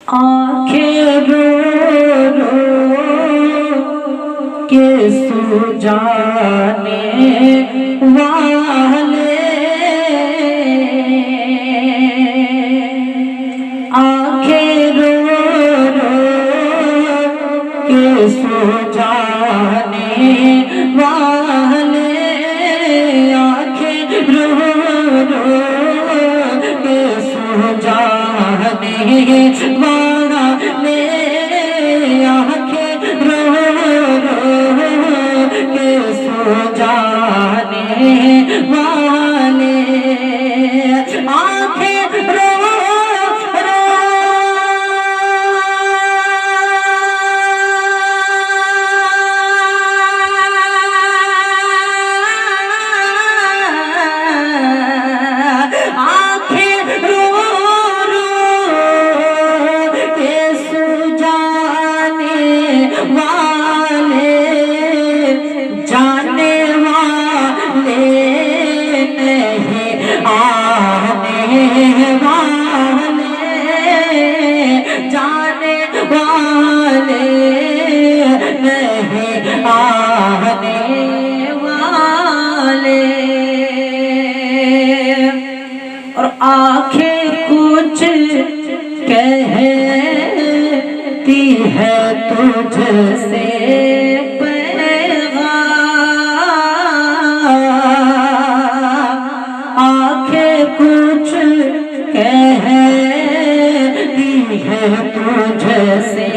आंखें रो रो के सो जाने वाले, आंखें रो रो के सो जाने वाले, आंखें रो रो के सो जाने वाले, आंखें रो रो के सो जाने वाले, आंखें रो रो आंखें रो रो के सो जाने वाले, जाने वाले नहीं आने वाले, जाने वाले नहीं आने वाले। और आंखें कुछ कहती है तुझसे पैगाम, आंखें कुछ कहती है तुझसे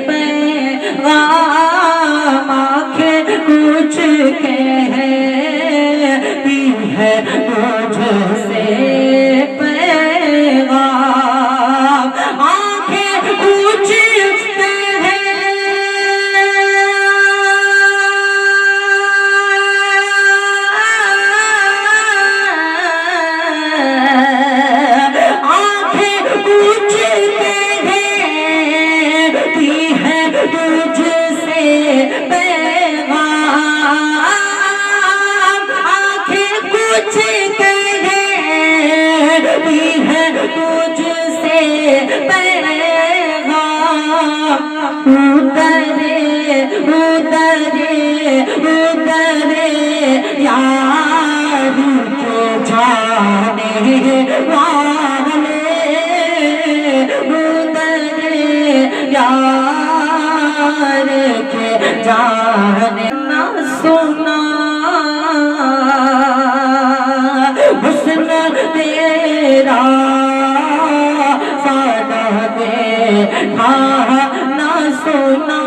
पैगाम, आंखें कुछ कहती है तुझसे पैगाम, आंखें कुछ उतरे यार के जाने वाले, उतरे यार के जाने ना सुना हुस्न तेरा सादा देखा ना सुना,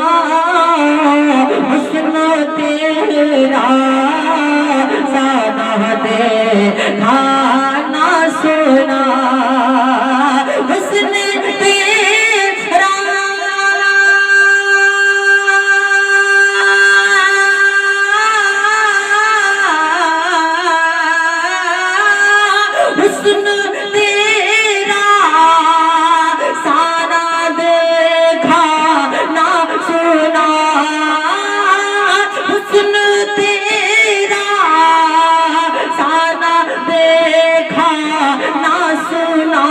हुस्न तेरा सादा देखा ना सुना, हुस्न तेरा हुस्न तेरा सारा देखा ना सुना, हुस्न तेरा सारा देखा ना सुना।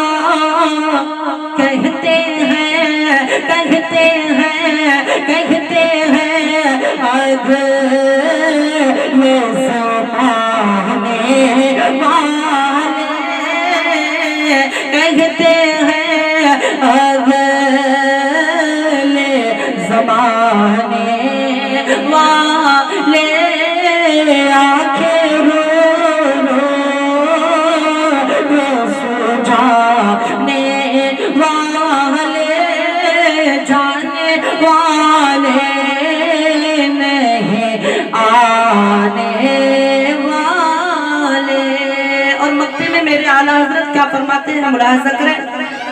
कहते हैं कहते हैं कहते हैं अगले ज़माने वाले, कहते हैं अगले ज़माने वाले, आंखें रो रो के सो जाने वाले, जाने वाले नहीं आने वाले। और मक्ते में मेरे आला हजरत क्या फरमाते हैं, मुलाहिज़ा करें,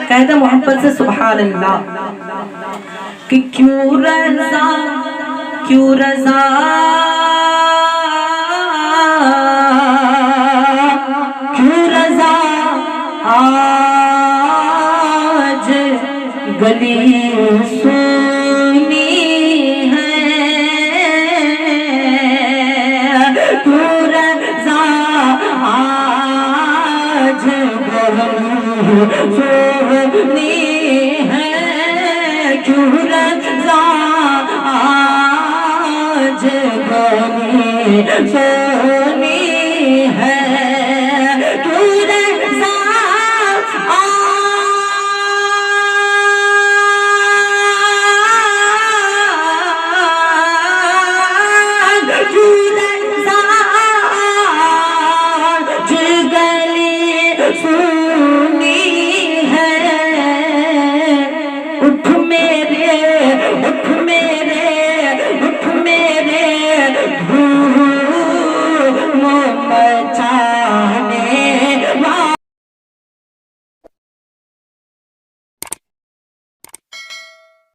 कहते मोहब्बत से सुभान अल्लाह कि क्यों रज़ा क्यों रज़ा क्यों रज़ा आज गली सुनी है, क्यों रज़ा आज गली सुनी है, है